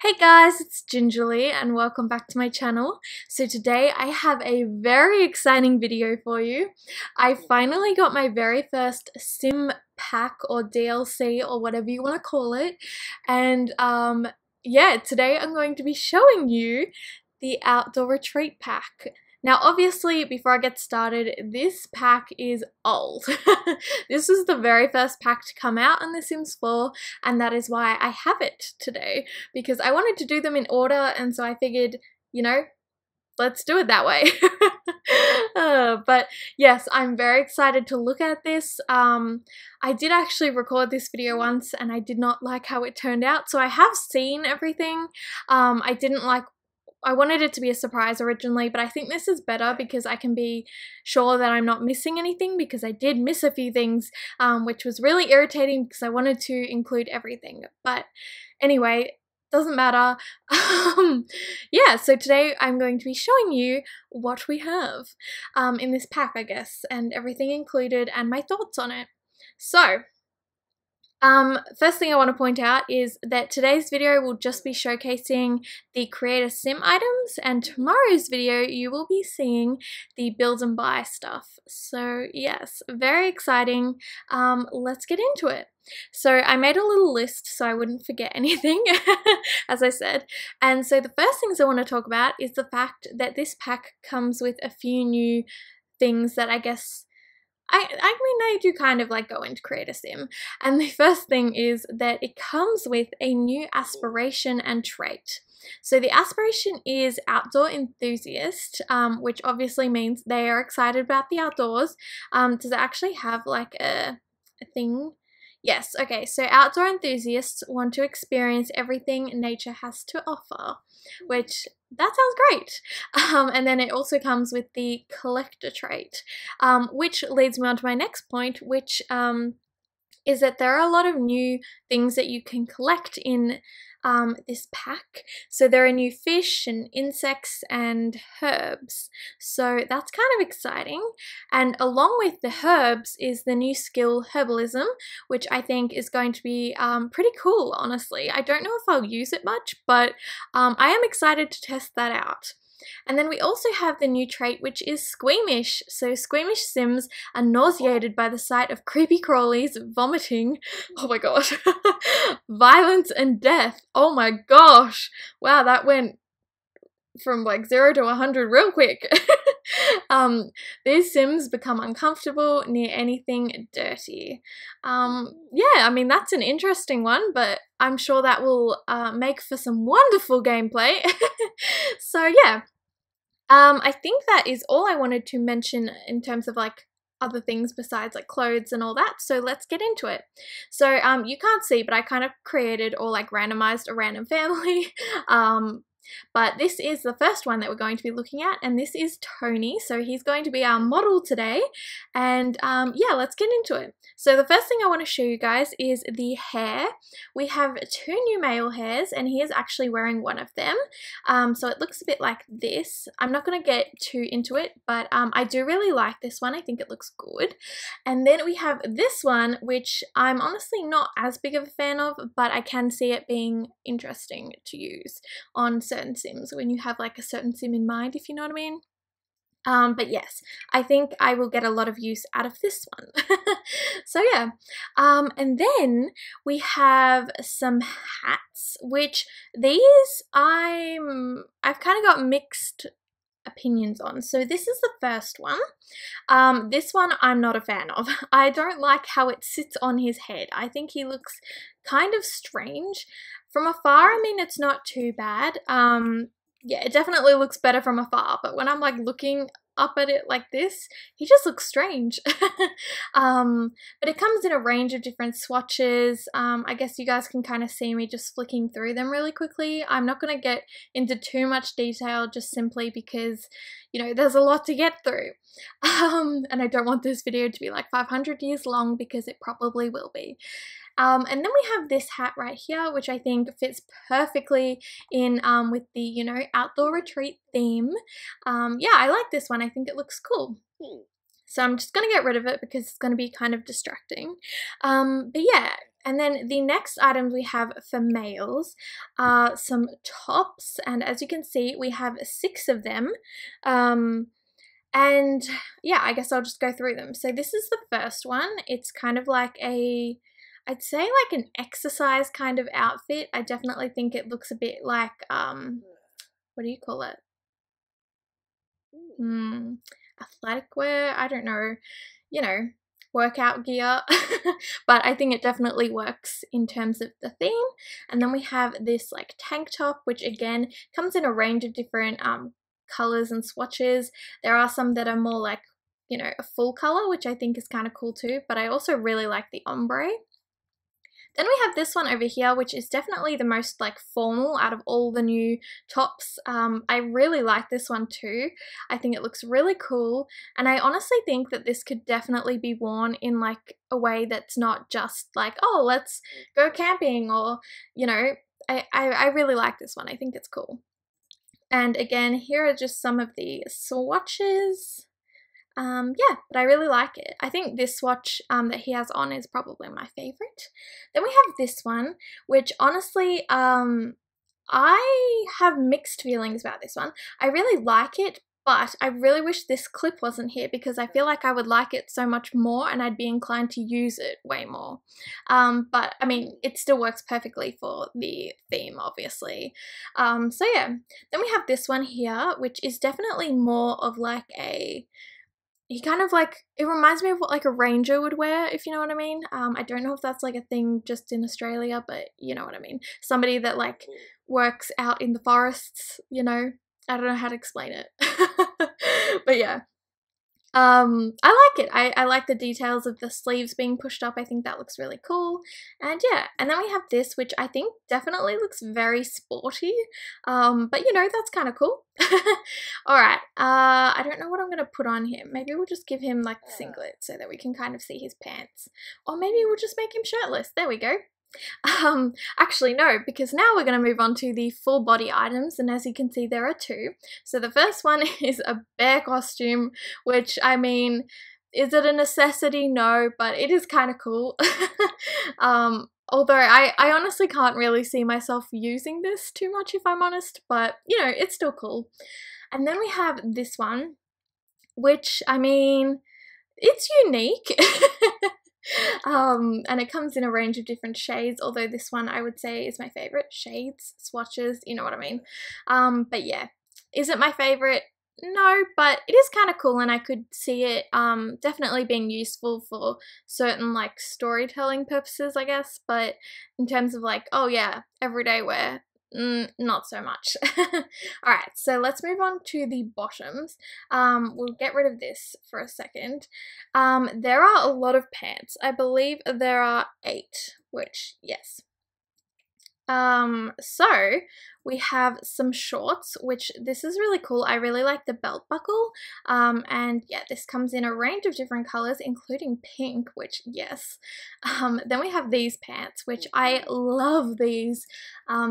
Hey guys, it's Gingerly and welcome back to my channel. So today I have a very exciting video for you. I finally got my very first sim pack or DLC or whatever you want to call it, and yeah, today I'm going to be showing you the Outdoor Retreat pack. Now obviously, before I get started, this pack is old. This is the very first pack to come out on The Sims 4, and that is why I have it today, because I wanted to do them in order, and so I figured, you know, let's do it that way. But yes, I'm very excited to look at this. I did actually record this video once and I did not like how it turned out, so I have seen everything. I wanted it to be a surprise originally, but I think this is better because I can be sure that I'm not missing anything, because I did miss a few things, which was really irritating because I wanted to include everything. But anyway, doesn't matter. Yeah, so today I'm going to be showing you what we have in this pack, I guess, and everything included and my thoughts on it. So, first thing I want to point out is that today's video will just be showcasing the Create a Sim items, and tomorrow's video you will be seeing the build and buy stuff. So yes, very exciting. Let's get into it. So I made a little list so I wouldn't forget anything, as I said. And so the first things I want to talk about is the fact that this pack comes with a few new things that I guess I mean, they do kind of like go into Create a Sim. And the first thing is that it comes with a new aspiration and trait. So the aspiration is Outdoor Enthusiast, which obviously means they are excited about the outdoors. Does it actually have like a thing? Yes, okay, so outdoor enthusiasts want to experience everything nature has to offer, which, that sounds great. And then it also comes with the collector trait, which leads me on to my next point, which is that there are a lot of new things that you can collect in this pack. So there are new fish and insects and herbs, so that's kind of exciting. And along with the herbs is the new skill Herbalism, which I think is going to be pretty cool, honestly. I don't know if I'll use it much, but I am excited to test that out. And then we also have the new trait, which is Squeamish. So Squeamish Sims are nauseated by the sight of creepy crawlies, vomiting, oh my gosh, violence and death. Oh my gosh. Wow, that went from like 0 to 100 real quick. These Sims become uncomfortable near anything dirty. Yeah, I mean, that's an interesting one, but I'm sure that will make for some wonderful gameplay. So yeah, I think that is all I wanted to mention in terms of like other things besides like clothes and all that, so let's get into it. So you can't see, but I kind of created or like randomized a random family. But this is the first one that we're going to be looking at, and this is Tony. So he's going to be our model today, and yeah, let's get into it. So the first thing I want to show you guys is the hair. We have 2 new male hairs, and he is actually wearing one of them. So it looks a bit like this. I'm not going to get too into it, but I do really like this one. I think it looks good. And then we have this one, which I'm honestly not as big of a fan of, but I can see it being interesting to use on certain Sims when you have like a certain Sim in mind, if you know what I mean. But yes, I think I will get a lot of use out of this one. So yeah, and then we have some hats, which these I've kind of got mixed opinions on. So this is the first one. This one I'm not a fan of. I don't like how it sits on his head. I think he looks kind of strange. From afar, I mean, it's not too bad. Yeah, it definitely looks better from afar, but when I'm like looking up at it like this, he just looks strange. But it comes in a range of different swatches. I guess you guys can kind of see me just flicking through them really quickly. I'm not going to get into too much detail, just simply because, you know, there's a lot to get through. And I don't want this video to be like 500 years long, because it probably will be. And then we have this hat right here, which I think fits perfectly in with the, you know, outdoor retreat theme. Yeah, I like this one. I think it looks cool. So I'm just going to get rid of it because it's going to be kind of distracting. But yeah, And then the next items we have for males are some tops, and as you can see, we have 6 of them. And yeah, I guess I'll just go through them. So this is the first one. It's kind of like I'd say like an exercise kind of outfit. I definitely think it looks a bit like, what do you call it? Athletic wear, I don't know, you know, workout gear. But I think it definitely works in terms of the theme. And then we have this like tank top, which again comes in a range of different colors and swatches. There are some that are more like, you know, a full color, which I think is kind of cool too, but I also really like the ombre. Then we have this one over here, which is definitely the most like formal out of all the new tops. I really like this one too. I think it looks really cool, and I honestly think that this could definitely be worn in like a way that's not just like, oh, let's go camping, or, you know, I really like this one. I think it's cool. And again, here are just some of the swatches. Yeah, but I really like it. I think this swatch that he has on is probably my favorite. Then we have this one, which honestly, I have mixed feelings about this one. I really like it, but I really wish this clip wasn't here because I feel like I would like it so much more and I'd be inclined to use it way more. But I mean, it still works perfectly for the theme, obviously. So yeah, then we have this one here, which is definitely more of like he kind of like, it reminds me of what like a ranger would wear, if you know what I mean. I don't know if that's like a thing just in Australia, but you know what I mean. Somebody that like works out in the forests, you know. I don't know how to explain it. But yeah. I like it. I like the details of the sleeves being pushed up. I think that looks really cool. And yeah, and then we have this, which I think definitely looks very sporty. But you know, that's kind of cool. Alright, I don't know what I'm gonna put on him. Maybe we'll just give him like the singlet so that we can kind of see his pants. Or maybe we'll just make him shirtless. There we go. Actually no, because now we're going to move on to the full body items, and as you can see there are 2. So the first one is a bear costume, which I mean, is it a necessity? No, but it is kind of cool. Although I honestly can't really see myself using this too much if I'm honest, but you know, it's still cool. And then we have this one, which I mean, it's unique. And it comes in a range of different shades, although this one I would say is my favorite. Shades, swatches, you know what I mean. But yeah, is it my favorite? No, but it is kind of cool, and I could see it definitely being useful for certain like storytelling purposes, I guess. But in terms of like, oh yeah, everyday wear, not so much. Alright, so let's move on to the bottoms. We'll get rid of this for a second. There are a lot of pants. I believe there are 8, which, yes. So we have some shorts, which this is really cool. I really like the belt buckle. And yeah, this comes in a range of different colors, including pink, which yes. Then we have these pants, which I love these.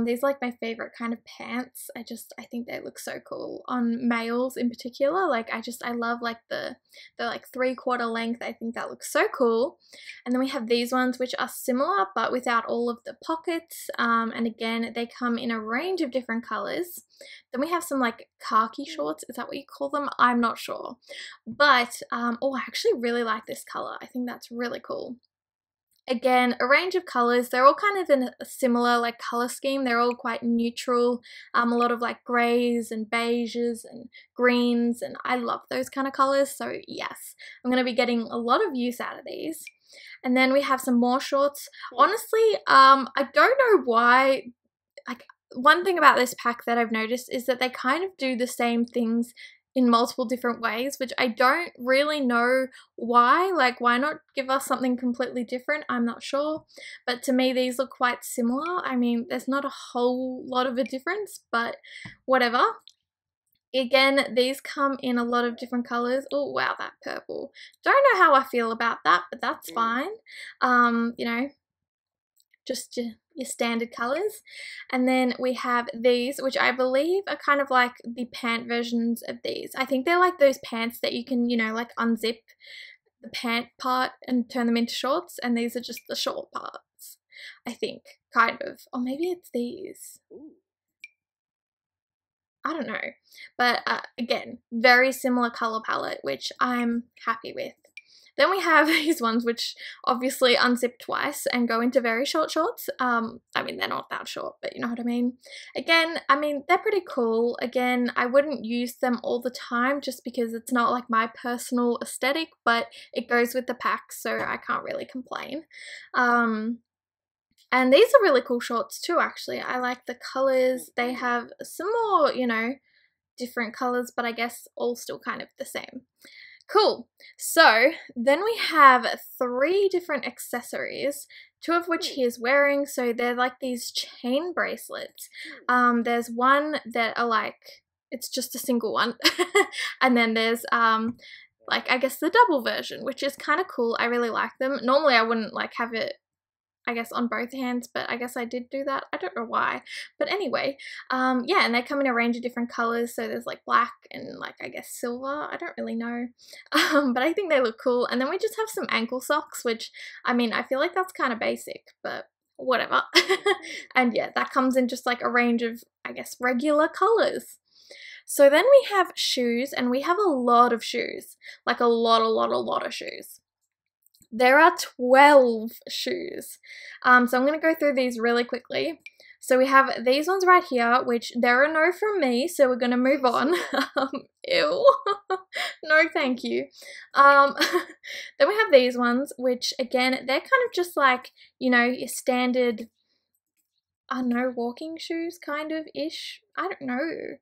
These are like my favorite kind of pants. I think they look so cool on males in particular. Like I love like the like 3/4 length. I think that looks so cool. And then we have these ones, which are similar but without all of the pockets. And again, they come in a range of different colors. Then we have some like khaki shorts. Is that what you call them? I'm not sure. But oh, I actually really like this color. I think that's really cool. Again, a range of colors. They're all kind of in a similar like color scheme. They're all quite neutral. A lot of like grays and beiges and greens, and I love those kind of colors. So yes, I'm going to be getting a lot of use out of these. And then we have some more shorts. Honestly, I don't know why. Like, one thing about this pack that I've noticed is that they kind of do the same things in multiple different ways, which I don't really know why. Like, why not give us something completely different? I'm not sure. But to me, these look quite similar. I mean, there's not a whole lot of a difference, but whatever. Again, these come in a lot of different colors. Oh, wow, that purple. Don't know how I feel about that, but that's fine. You know, just your standard colors. And then we have these, which I believe are kind of like the pant versions of these. I think they're like those pants that you can, you know, like unzip the pant part and turn them into shorts, and these are just the short parts. I think, kind of. Or maybe it's these. I don't know. But again, very similar color palette, which I'm happy with. Then we have these ones which obviously unzip twice and go into very short shorts. I mean, they're not that short, but you know what I mean. Again, I mean, they're pretty cool. Again, I wouldn't use them all the time just because it's not like my personal aesthetic, but it goes with the pack, so I can't really complain. And these are really cool shorts too, actually. I like the colors. They have some more, you know, different colors, but I guess all still kind of the same. Cool. So then we have 3 different accessories, 2 of which he is wearing. So they're like these chain bracelets. There's one that are like, it's just a single one. And then there's like, I guess the double version, which is kind of cool. I really like them. Normally I wouldn't like have it, I guess, on both hands, but I guess I did do that. I don't know why, but anyway, yeah, and they come in a range of different colors. So there's like black and like, I guess, silver. I don't really know, but I think they look cool. And then we just have some ankle socks, which, I mean, I feel like that's kind of basic, but whatever. And yeah, that comes in just like a range of, I guess, regular colors. So then we have shoes, and we have a lot of shoes, like a lot of shoes. There are 12 shoes. So I'm going to go through these really quickly. So we have these ones right here, which there are no from me, so we're going to move on. Ew. No, thank you. Then we have these ones, which again, they're kind of just like, you know, your standard, I don't know, walking shoes kind of ish. I don't know.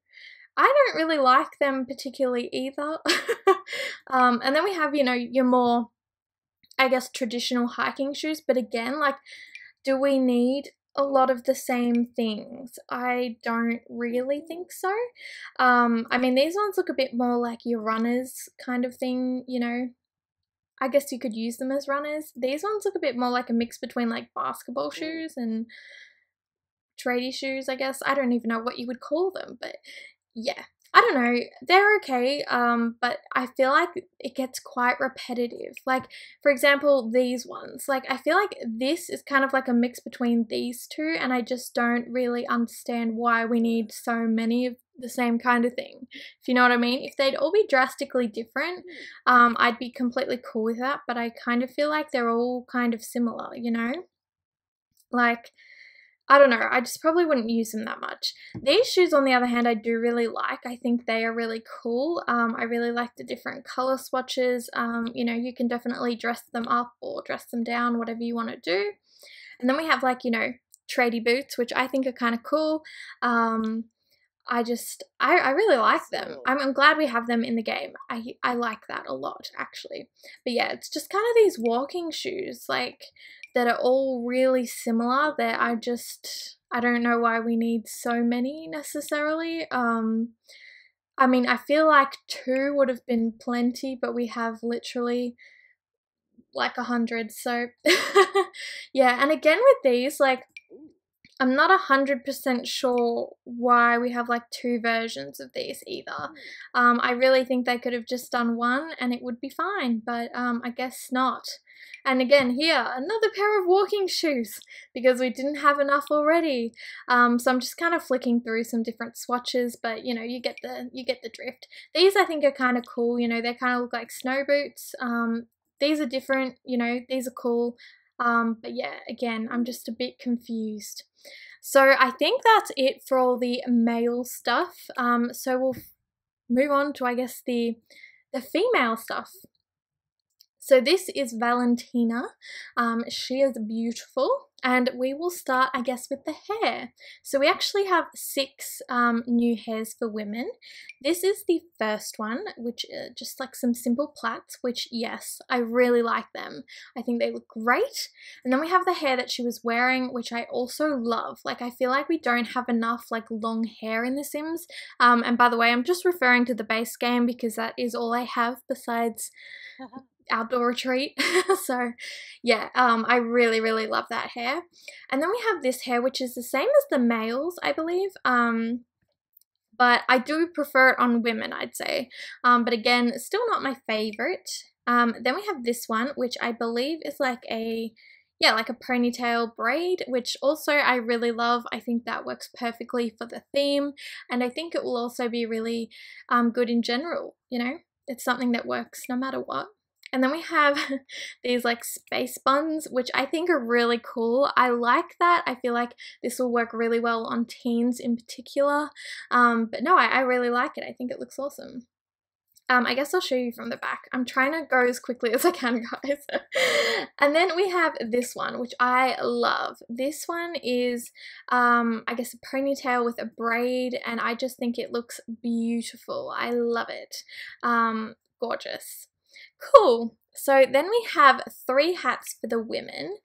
I don't really like them particularly either. And then we have, you know, your more, I guess, traditional hiking shoes, but again, like, do we need a lot of the same things? I don't really think so. I mean, these ones look a bit more like your runners kind of thing, you know. I guess you could use them as runners. These ones look a bit more like a mix between like basketball shoes and tradie shoes, I guess. I don't even know what you would call them, but yeah. I don't know, they're okay, but I feel like it gets quite repetitive. Like, for example, these ones. Like, I feel like this is kind of like a mix between these two, and I just don't really understand why we need so many of the same kind of thing, if you know what I mean. If they'd all be drastically different, I'd be completely cool with that, but I kind of feel like they're all kind of similar, you know? Like, I don't know, I just probably wouldn't use them that much. These shoes, on the other hand, I do really like. I think they are really cool. I really like the different color swatches. You know, you can definitely dress them up or dress them down, whatever you want to do. And then we have like, you know, tradie boots, which I think are kind of cool. I really like them. I'm glad we have them in the game. I like that a lot, actually. But yeah, it's just kind of these walking shoes, like, that are all really similar, that I don't know why we need so many necessarily. I mean, I feel like 2 would have been plenty, but we have literally like 100, so yeah. And again with these, like, I'm not 100% sure why we have like 2 versions of these either. I really think they could have just done one and it would be fine, but I guess not. And again, here, another pair of walking shoes, because we didn't have enough already. So I'm just kind of flicking through some different swatches, but you know, you get the drift. These I think are kind of cool, you know, they kind of look like snow boots. These are different, you know, these are cool. But yeah, again, I'm just a bit confused. So I think that's it for all the male stuff. So we'll move on to, I guess, the female stuff. So this is Valentina. She is beautiful, and we will start, I guess, with the hair. So we actually have 6 new hairs for women. This is the first one, which are just like some simple plaits, which, yes, I really like them. I think they look great. And then we have the hair that she was wearing, which I also love. Like, I feel like we don't have enough like long hair in The Sims. And by the way, I'm just referring to the base game because that is all I have besides outdoor retreat. So yeah, I really love that hair. And then we have this hair, which is the same as the males, I believe, but I do prefer it on women, I'd say. But again, still not my favorite. Then we have this one, which I believe is like a yeah, like a ponytail braid, which also I really love. I think that works perfectly for the theme, and I think it will also be really good in general, you know? It's something that works no matter what. And then we have these like space buns, which I think are really cool. I like that. I feel like this will work really well on teens in particular. But no, I really like it. I think it looks awesome. I guess I'll show you from the back. I'm trying to go as quickly as I can, guys. And then we have this one, which I love. This one is, I guess, a ponytail with a braid, and I just think it looks beautiful. I love it. Gorgeous. Cool. So then we have 3 hats for the women.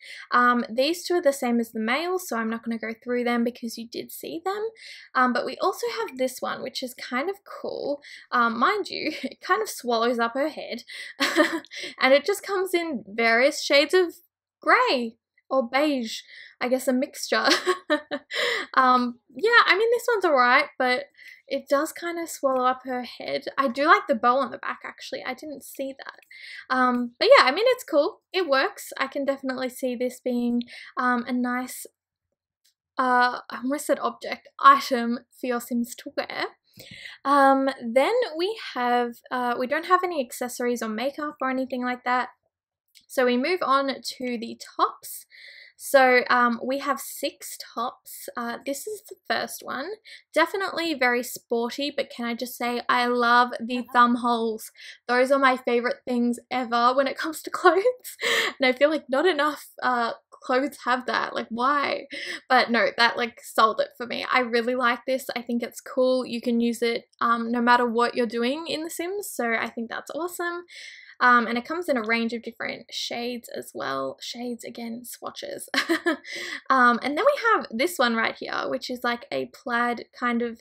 These 2 are the same as the males, so I'm not going to go through them because you did see them. But we also have this one, which is kind of cool. Mind you, it kind of swallows up her head. And it just comes in various shades of grey or beige. I guess a mixture. Yeah, I mean, this one's alright, but it does kind of swallow up her head. I do like the bow on the back, actually. I didn't see that. But yeah, I mean, it's cool. It works. I can definitely see this being a nice, I almost said object, item for your Sims to wear. Then we have, we don't have any accessories or makeup or anything like that. So we move on to the tops. So we have 6 tops. This is the first one. Definitely very sporty, but can I just say I love the thumb holes. Those are my favorite things ever when it comes to clothes. And I feel like not enough clothes have that. Like, why? But no, that like sold it for me. I really like this. I think it's cool. You can use it no matter what you're doing in The Sims. So I think that's awesome. And it comes in a range of different shades as well. Shades, again, swatches. And then we have this one right here, which is like a plaid kind of,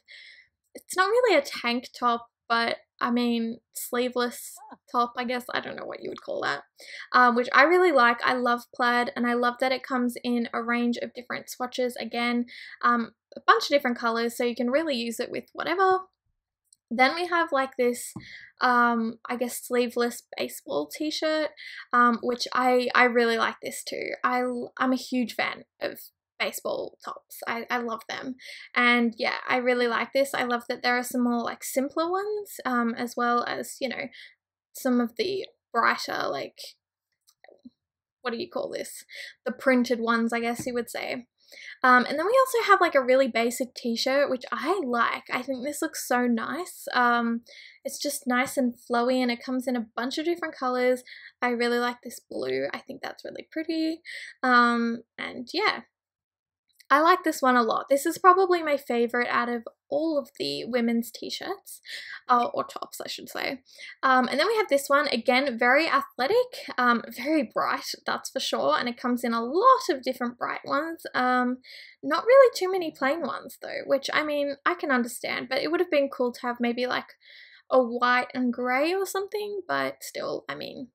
it's not really a tank top, but I mean, sleeveless top, I guess. I don't know what you would call that. Which I really like. I love plaid, and I love that it comes in a range of different swatches. Again, a bunch of different colors, so you can really use it with whatever. Then we have like this, I guess, sleeveless baseball t-shirt, which I really like this too. I'm a huge fan of baseball tops. I love them. And yeah, I really like this. I love that there are some more like simpler ones, as well as, you know, some of the brighter, like, what do you call this? The printed ones, I guess you would say. And then we also have like a really basic t-shirt, which I like. I think this looks so nice. It's just nice and flowy, and it comes in a bunch of different colors. I really like this blue. I think that's really pretty. And yeah, I like this one a lot. This is probably my favorite out of all of the women's t-shirts, or tops, I should say. And then we have this one, again, very athletic, very bright, that's for sure, and it comes in a lot of different bright ones. Not really too many plain ones though, which, I mean, I can understand, but it would have been cool to have maybe like a white and grey or something, but still, I mean,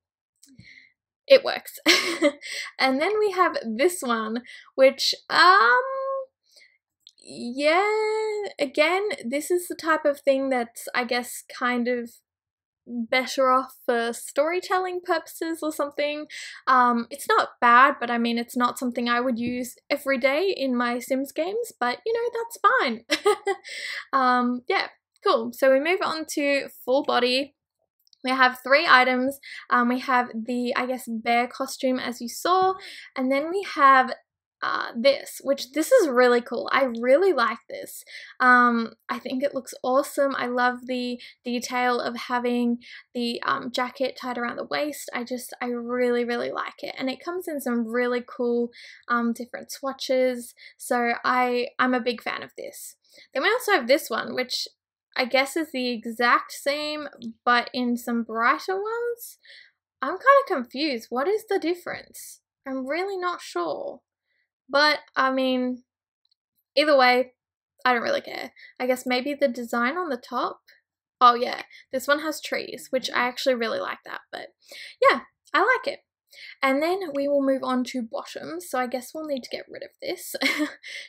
it works. And then we have this one, which, yeah, again, this is the type of thing that's, I guess, kind of better off for storytelling purposes or something. It's not bad, but I mean, it's not something I would use every day in my Sims games, but you know, that's fine. Yeah, cool. So we move on to full body. We have 3 items. We have the, I guess, bear costume, as you saw, and then we have this, which this is really cool. I really like this. I think it looks awesome. I love the detail of having the jacket tied around the waist. I really, really like it. And it comes in some really cool different swatches. So I'm a big fan of this. Then we also have this one, which I guess is the exact same, but in some brighter ones. I'm kind of confused. What is the difference? I'm really not sure. But, I mean, either way, I don't really care. I guess maybe the design on the top? Oh yeah, this one has trees, which I actually really like that, but yeah, I like it. And then we will move on to bottoms, so I guess we'll need to get rid of this.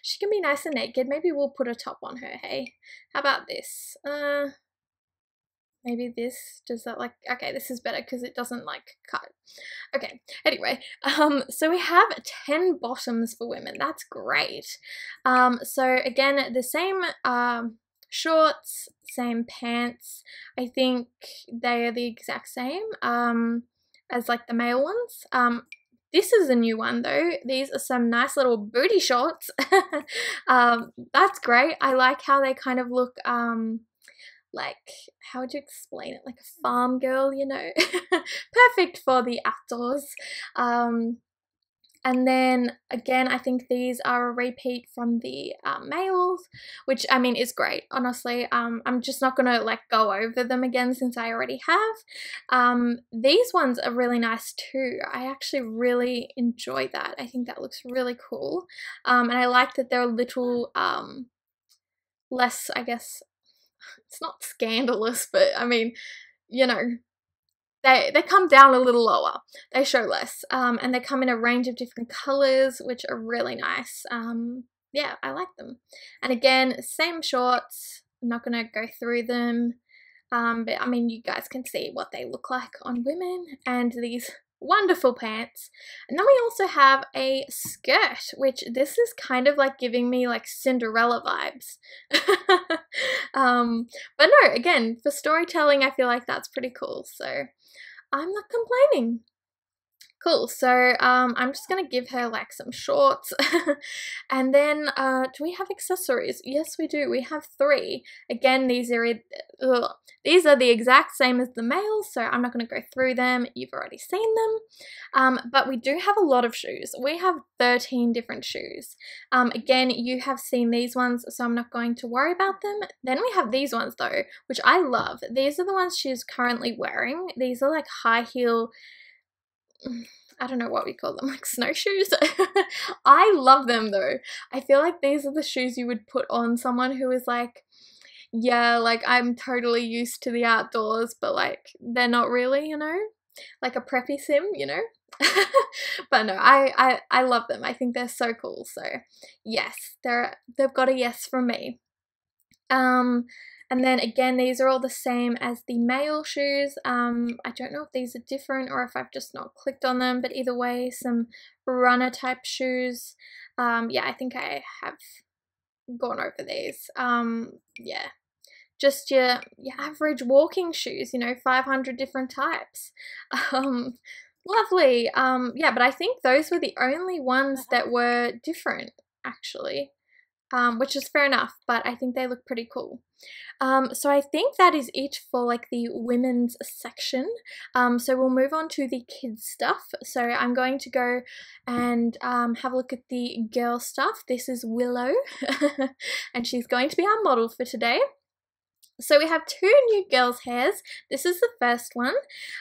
She can be nice and naked. Maybe we'll put a top on her, hey? How about this? maybe this, does that like, okay, this is better because it doesn't like cut. Okay, anyway, so we have 10 bottoms for women. That's great. So again, the same shorts, same pants. I think they are the exact same as like the male ones. This is a new one though. These are some nice little booty shorts. That's great. I like how they kind of look like, how would you explain it, like a farm girl, you know. Perfect for the outdoors. And then again, I think these are a repeat from the males, which I mean is great, honestly. I'm just not gonna like go over them again since I already have. These ones are really nice too. I actually really enjoy that. I think that looks really cool. And I like that they're a little less, I guess, it's not scandalous, but I mean, you know, they come down a little lower. They show less. And they come in a range of different colors, which are really nice. Yeah, I like them. And again, same shorts. I'm not going to go through them. But I mean, you guys can see what they look like on women, and these wonderful pants. And then we also have a skirt, which this is kind of like giving me like Cinderella vibes. But no, again, for storytelling, I feel like that's pretty cool. So I'm not complaining. Cool, so I'm just gonna give her like some shorts. And then do we have accessories? Yes, we do. We have 3. Again, these are the exact same as the males, so I'm not gonna go through them. You've already seen them. But we do have a lot of shoes. We have 13 different shoes. Again, you have seen these ones, so I'm not going to worry about them. Then we have these ones though, which I love. These are the ones she's currently wearing. These are like high heel, I don't know what we call them, like snowshoes. I love them though. I feel like these are the shoes you would put on someone who is like, yeah, like I'm totally used to the outdoors, but like they're not really, you know, like a preppy sim, you know. But no, I love them. I think they're so cool. So yes, they've got a yes from me. And then again, these are all the same as the male shoes. I don't know if these are different or if I've just not clicked on them, but either way, some runner type shoes. Yeah, I think I have gone over these. Yeah, just your average walking shoes, you know, 500 different types. Lovely. Yeah, but I think those were the only ones that were different, actually. Which is fair enough, but I think they look pretty cool. So I think that is it for like the women's section. So we'll move on to the kids stuff. So I'm going to go and have a look at the girl stuff. This is Willow, and she's going to be our model for today. So we have 2 new girls' hairs. This is the first one.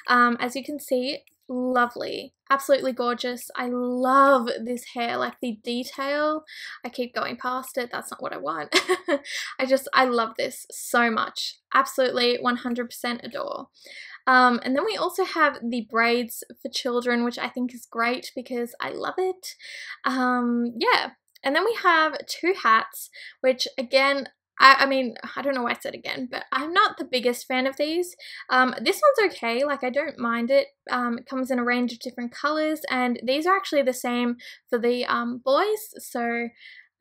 As you can see, lovely, absolutely gorgeous. I love this hair, like the detail. I keep going past it, that's not what I want. I love this so much. Absolutely 100% adore. And then we also have the braids for children, which I think is great because I love it. Yeah, and then we have 2 hats, which again, I mean, I don't know why I said again, but I'm not the biggest fan of these. This one's okay, like I don't mind it. It comes in a range of different colors, and these are actually the same for the boys, so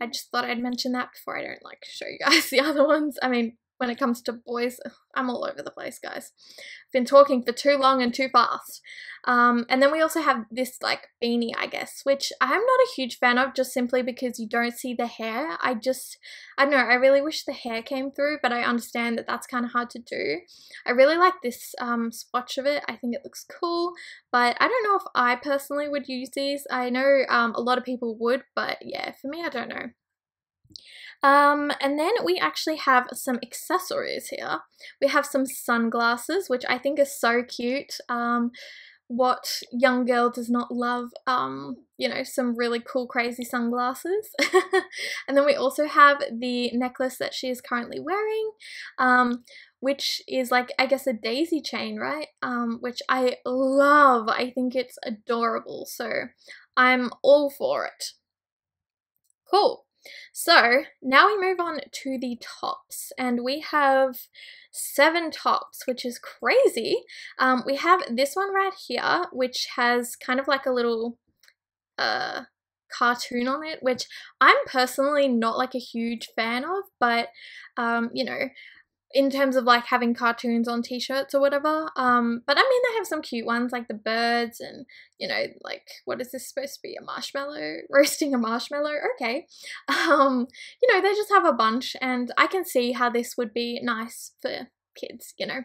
I just thought I'd mention that before I don't like show you guys the other ones. I mean, when it comes to boys, I'm all over the place, guys. I've been talking for too long and too fast. And then we also have this like beanie, I guess, which I'm not a huge fan of, just simply because you don't see the hair. I don't know, I really wish the hair came through, but I understand that that's kind of hard to do. I really like this swatch of it. I think it looks cool, but I don't know if I personally would use these. I know a lot of people would, but yeah, for me, I don't know. And then we actually have some accessories here. We have some sunglasses, which I think are so cute. What young girl does not love, you know, some really cool, crazy sunglasses. And then we also have the necklace that she is currently wearing, which is like, I guess, a daisy chain, right? Which I love. I think it's adorable. So I'm all for it. Cool. So now we move on to the tops, and we have 7 tops, which is crazy. We have this one right here, which has kind of like a little cartoon on it, which I'm personally not like a huge fan of, but you know, in terms of like having cartoons on t-shirts or whatever. But I mean, they have some cute ones like the birds and, you know, like, what is this supposed to be? A marshmallow? Roasting a marshmallow? Okay. You know, they just have a bunch, and I can see how this would be nice for kids, you know.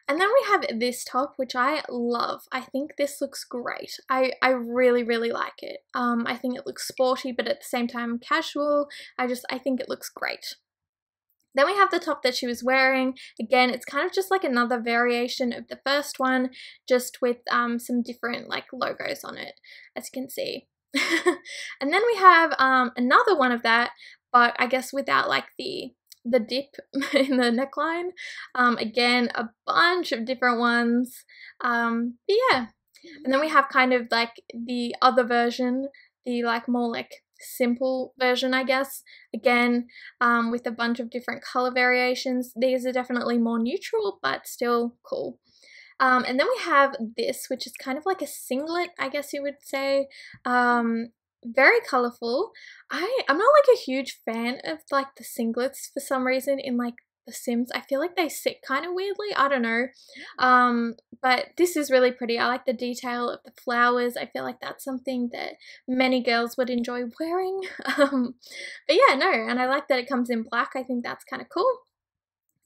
And then we have this top, which I love. I think this looks great. I really, really like it. I think it looks sporty, but at the same time casual. I think it looks great. Then we have the top that she was wearing. Again, it's kind of just like another variation of the first one, just with some different like logos on it, as you can see. And then we have another one of that, but I guess without like the dip in the neckline. Again, a bunch of different ones. But yeah. And then we have kind of like the other version, the like more like simple version, I guess, again, with a bunch of different color variations. These are definitely more neutral, but still cool. And then we have this, which is kind of like a singlet, I guess you would say. Very colorful. I'm not like a huge fan of like the singlets for some reason in like The Sims. I feel like they sit kind of weirdly. I don't know. But this is really pretty. I like the detail of the flowers. I feel like that's something that many girls would enjoy wearing. But yeah, no, and I like that it comes in black. I think that's kind of cool.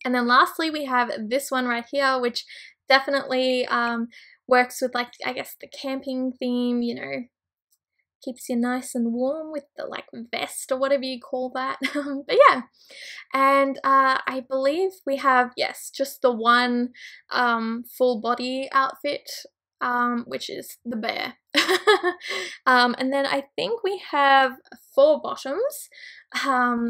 And then lastly, we have this one right here, which definitely works with like, I guess, the camping theme, you know, keeps you nice and warm with the like vest or whatever you call that. But yeah, and I believe we have, yes, just the one full body outfit, which is the bear. And then I think we have 4 bottoms.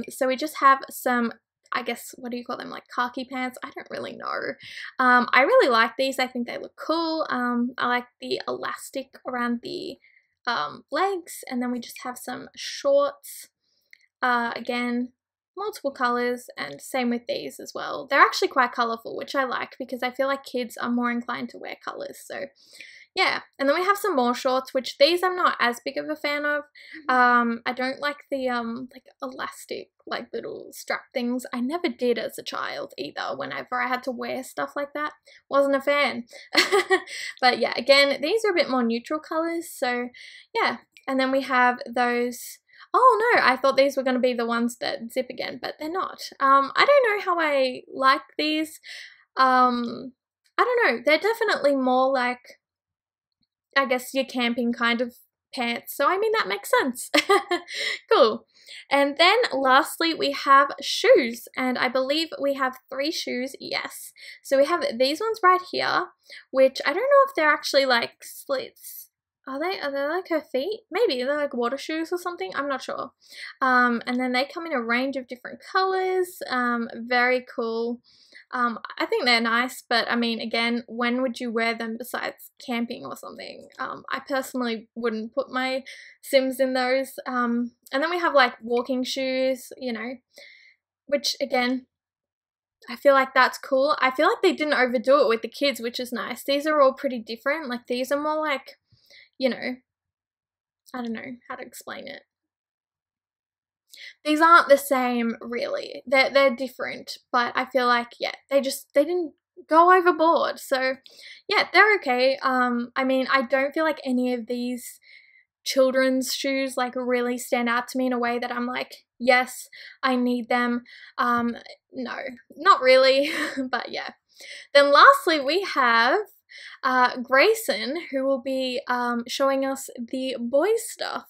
So we just have some, I guess, what do you call them, like khaki pants? I don't really know. I really like these. I think they look cool. I like the elastic around the legs, and then we just have some shorts. Again, multiple colors, and same with these as well. They're actually quite colorful, which I like because I feel like kids are more inclined to wear colors. So yeah, and then we have some more shorts, which these I'm not as big of a fan of. I don't like the like elastic like little strap things. I never did as a child either. Whenever I had to wear stuff like that, wasn't a fan. But yeah, again, these are a bit more neutral colors, so yeah. And then we have those. Oh no, I thought these were going to be the ones that zip again, but they're not. I don't know how I like these. I don't know. They're definitely more like, I guess, your camping kind of pants. So, I mean, that makes sense. Cool. And then lastly, we have shoes. And I believe we have 3 shoes. Yes. So we have these ones right here, which I don't know if they're actually like slits. Are they like her feet? Maybe they're like water shoes or something. I'm not sure. And then they come in a range of different colors. Very cool. I think they're nice, but I mean, again, when would you wear them besides camping or something? I personally wouldn't put my Sims in those. And then we have like walking shoes, you know, which again, I feel like that's cool. I feel like they didn't overdo it with the kids, which is nice. These are all pretty different. Like these are more like, you know, I don't know how to explain it. These aren't the same, really. They're different, but I feel like, yeah, they didn't go overboard. So, yeah, they're okay. I mean, I don't feel like any of these children's shoes like really stand out to me in a way that I'm like, yes, I need them. No, not really, but yeah. Then lastly, we have Grayson, who will be showing us the boys stuff.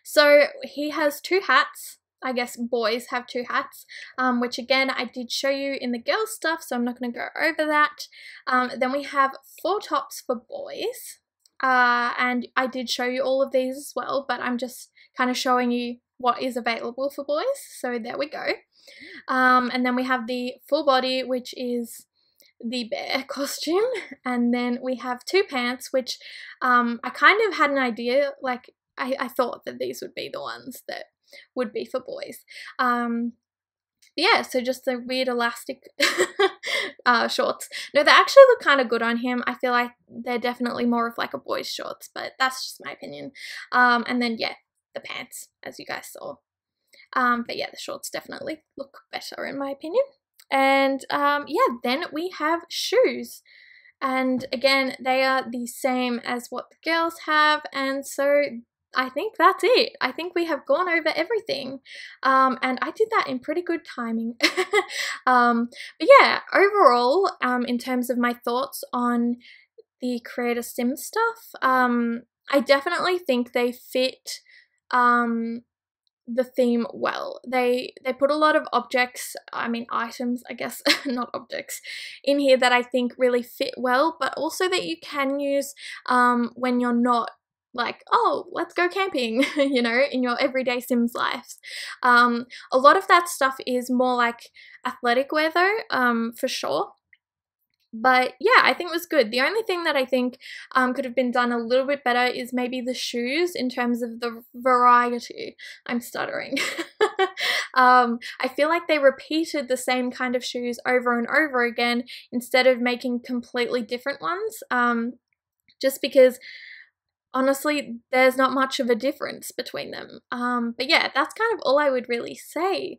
So he has 2 hats. I guess boys have 2 hats, which again I did show you in the girls stuff, so I'm not going to go over that. Then we have 4 tops for boys, and I did show you all of these as well, but I'm just kind of showing you what is available for boys, so there we go. And then we have the full body, which is the bear costume, and then we have 2 pants, which I kind of had an idea, like I thought that these would be the ones that would be for boys. Yeah, so just the weird elastic shorts. No, they actually look kind of good on him. I feel like they're definitely more of like a boy's shorts, but that's just my opinion. And then, yeah, the pants, as you guys saw. But yeah, the shorts definitely look better in my opinion. And yeah, then we have shoes. And again, they are the same as what the girls have, and so I think that's it. I think we have gone over everything, and I did that in pretty good timing. But yeah, overall, in terms of my thoughts on the Create a Sim stuff, I definitely think they fit the theme well. They put a lot of objects, I mean items, I guess, not objects, in here that I think really fit well, but also that you can use when you're not like, oh, let's go camping, you know, in your everyday Sims lives. A lot of that stuff is more like athletic wear though, for sure. But yeah, I think it was good. The only thing that I think could have been done a little bit better is maybe the shoes in terms of the variety. I'm stuttering. I feel like they repeated the same kind of shoes over and over again instead of making completely different ones. Just because honestly, there's not much of a difference between them. But yeah, that's kind of all I would really say.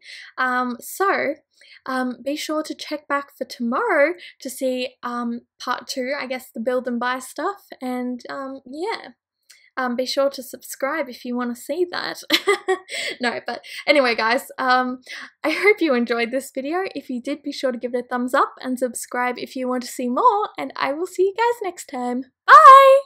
Be sure to check back for tomorrow to see part 2, I guess, the build and buy stuff. And yeah. Be sure to subscribe if you want to see that. No, but anyway, guys, I hope you enjoyed this video. If you did, be sure to give it a thumbs up and subscribe if you want to see more, and I will see you guys next time. Bye!